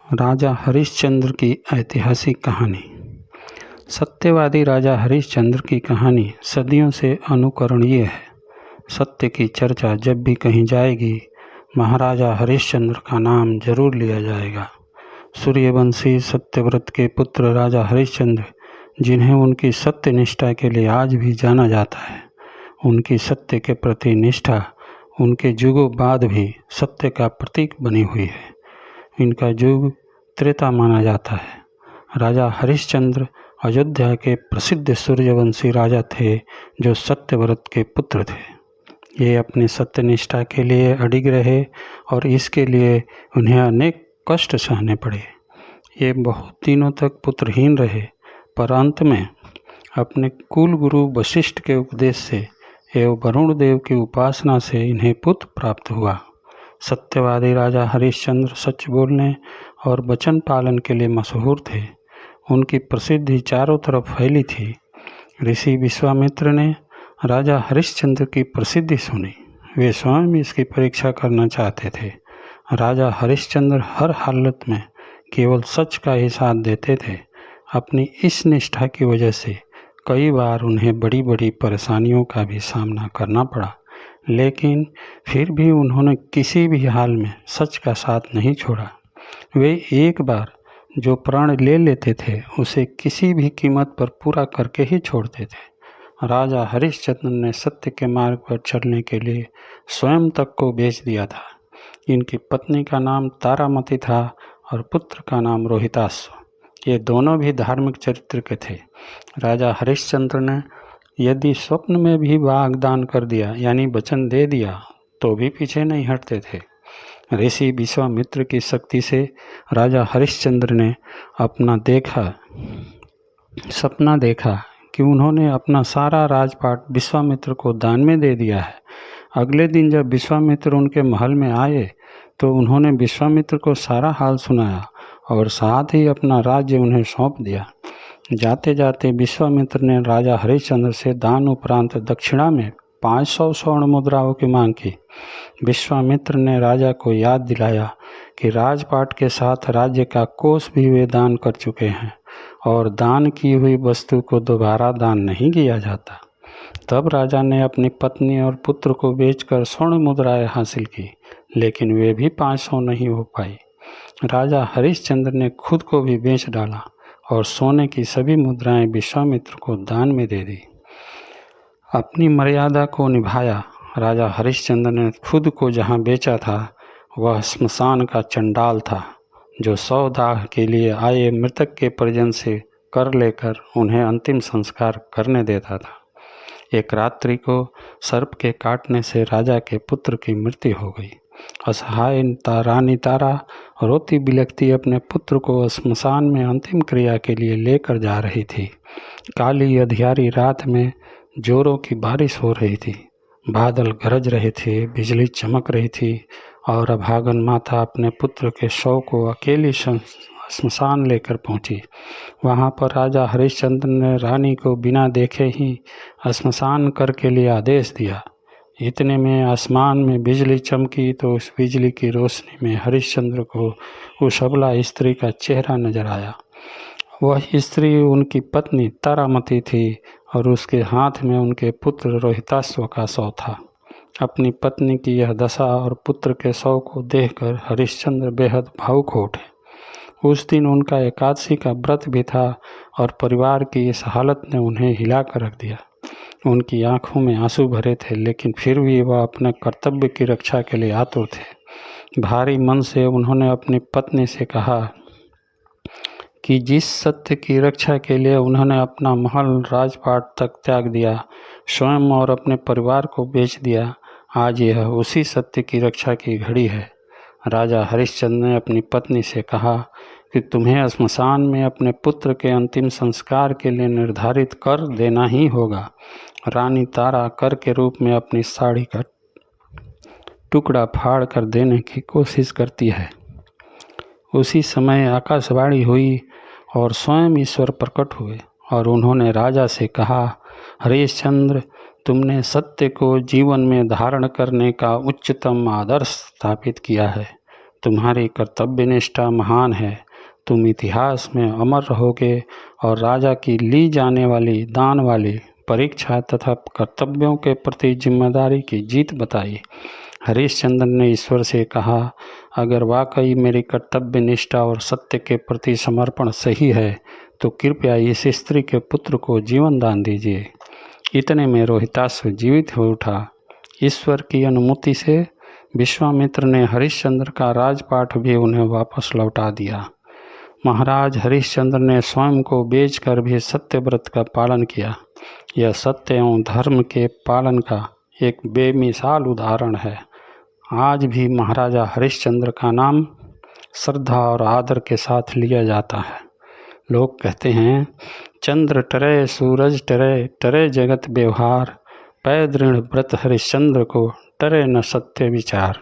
राजा हरिश्चंद्र की ऐतिहासिक कहानी। सत्यवादी राजा हरिश्चंद्र की कहानी सदियों से अनुकरणीय है। सत्य की चर्चा जब भी कहीं जाएगी, महाराजा हरिश्चंद्र का नाम जरूर लिया जाएगा। सूर्यवंशी सत्यव्रत के पुत्र राजा हरिश्चंद्र, जिन्हें उनकी सत्य निष्ठा के लिए आज भी जाना जाता है, उनकी सत्य के प्रति निष्ठा उनके युगों बाद भी सत्य का प्रतीक बनी हुई है। इनका युग त्रेता माना जाता है। राजा हरिश्चंद्र अयोध्या के प्रसिद्ध सूर्यवंशी राजा थे, जो सत्यव्रत के पुत्र थे। ये अपनी सत्यनिष्ठा के लिए अडिग रहे और इसके लिए उन्हें अनेक कष्ट सहने पड़े। ये बहुत दिनों तक पुत्रहीन रहे, पर अंत में अपने कुल गुरु वशिष्ठ के उपदेश से एवं वरुण देव की उपासना से इन्हें पुत्र प्राप्त हुआ। सत्यवादी राजा हरिश्चंद्र सच बोलने और वचन पालन के लिए मशहूर थे। उनकी प्रसिद्धि चारों तरफ फैली थी। ऋषि विश्वामित्र ने राजा हरिश्चंद्र की प्रसिद्धि सुनी। वे स्वयं इसकी परीक्षा करना चाहते थे। राजा हरिश्चंद्र हर हालत में केवल सच का ही साथ देते थे। अपनी इस निष्ठा की वजह से कई बार उन्हें बड़ी बड़ी परेशानियों का भी सामना करना पड़ा, लेकिन फिर भी उन्होंने किसी भी हाल में सच का साथ नहीं छोड़ा। वे एक बार जो प्राण ले लेते थे, उसे किसी भी कीमत पर पूरा करके ही छोड़ते थे। राजा हरिश्चंद्र ने सत्य के मार्ग पर चलने के लिए स्वयं तक को बेच दिया था। इनकी पत्नी का नाम तारामती था और पुत्र का नाम रोहिताश्व। ये दोनों भी धार्मिक चरित्र के थे। राजा हरिश्चंद्र ने यदि स्वप्न में भी वाग्दान कर दिया, यानी वचन दे दिया, तो भी पीछे नहीं हटते थे। ऋषि विश्वामित्र की शक्ति से राजा हरिश्चंद्र ने सपना देखा कि उन्होंने अपना सारा राजपाट विश्वामित्र को दान में दे दिया है। अगले दिन जब विश्वामित्र उनके महल में आए, तो उन्होंने विश्वामित्र को सारा हाल सुनाया और साथ ही अपना राज्य उन्हें सौंप दिया। जाते जाते विश्वामित्र ने राजा हरिश्चंद्र से दान उपरांत दक्षिणा में 500 स्वर्ण मुद्राओं की मांग की। विश्वामित्र ने राजा को याद दिलाया कि राजपाट के साथ राज्य का कोष भी वे दान कर चुके हैं और दान की हुई वस्तु को दोबारा दान नहीं किया जाता। तब राजा ने अपनी पत्नी और पुत्र को बेचकर स्वर्ण मुद्राएं हासिल की, लेकिन वे भी 500 नहीं हो पाई। राजा हरिश्चंद्र ने खुद को भी बेच डाला और सोने की सभी मुद्राएं विश्वामित्र को दान में दे दी। अपनी मर्यादा को निभाया। राजा हरिश्चंद्र ने खुद को जहां बेचा था, वह स्मशान का चंडाल था, जो 100 दाह के लिए आए मृतक के परिजन से कर लेकर उन्हें अंतिम संस्कार करने देता था। एक रात्रि को सर्प के काटने से राजा के पुत्र की मृत्यु हो गई। असहाय रानी तारा रोती बिलखती अपने पुत्र को स्मशान में अंतिम क्रिया के लिए लेकर जा रही थी। काली अंधियारी रात में जोरों की बारिश हो रही थी। बादल गरज रहे थे, बिजली चमक रही थी और अभागन माता अपने पुत्र के शव को अकेली स्मशान लेकर पहुंची। वहां पर राजा हरिश्चंद्र ने रानी को बिना देखे ही स्मशान कर के लिए आदेश दिया। इतने में आसमान में बिजली चमकी, तो उस बिजली की रोशनी में हरिश्चंद्र को उस अबला स्त्री का चेहरा नजर आया। वह स्त्री उनकी पत्नी तारामती थी और उसके हाथ में उनके पुत्र रोहिताश्व का शव था। अपनी पत्नी की यह दशा और पुत्र के शव को देखकर हरिश्चंद्र बेहद भावुक हो उठे। उस दिन उनका एकादशी का व्रत भी था और परिवार की इस हालत ने उन्हें हिला कर रख दिया। उनकी आंखों में आंसू भरे थे, लेकिन फिर भी वह अपने कर्तव्य की रक्षा के लिए आतुर थे। भारी मन से उन्होंने अपनी पत्नी से कहा कि जिस सत्य की रक्षा के लिए उन्होंने अपना महल राजपाट तक त्याग दिया, स्वयं और अपने परिवार को बेच दिया, आज यह उसी सत्य की रक्षा की घड़ी है। राजा हरिश्चंद्र ने अपनी पत्नी से कहा कि तुम्हें स्मशान में अपने पुत्र के अंतिम संस्कार के लिए निर्धारित कर देना ही होगा। रानी तारा कर के रूप में अपनी साड़ी का टुकड़ा फाड़ कर देने की कोशिश करती है। उसी समय आकाशवाणी हुई और स्वयं ईश्वर प्रकट हुए और उन्होंने राजा से कहा, हरिश्चंद्र, तुमने सत्य को जीवन में धारण करने का उच्चतम आदर्श स्थापित किया है। तुम्हारी कर्तव्य निष्ठा महान है। तुम इतिहास में अमर रहोगे और राजा की ली जाने वाली दान वाली परीक्षा तथा कर्तव्यों के प्रति जिम्मेदारी की जीत बताई। हरिश्चंद्र ने ईश्वर से कहा, अगर वाकई मेरी कर्तव्य निष्ठा और सत्य के प्रति समर्पण सही है तो कृपया इस स्त्री के पुत्र को जीवन दान दीजिए। इतने में रोहिताश्व जीवित हो उठा। ईश्वर की अनुमति से विश्वामित्र ने हरिश्चंद्र का राजपाट भी उन्हें वापस लौटा दिया। महाराज हरिश्चंद्र ने स्वयं को बेचकर भी सत्यव्रत का पालन किया। यह सत्य एवं धर्म के पालन का एक बेमिसाल उदाहरण है। आज भी महाराजा हरिश्चंद्र का नाम श्रद्धा और आदर के साथ लिया जाता है। लोग कहते हैं, चंद्र टरे सूरज टरे, टरे जगत व्यवहार, पै दृढ़ व्रत हरिश्चंद्र को, टरे न सत्य विचार।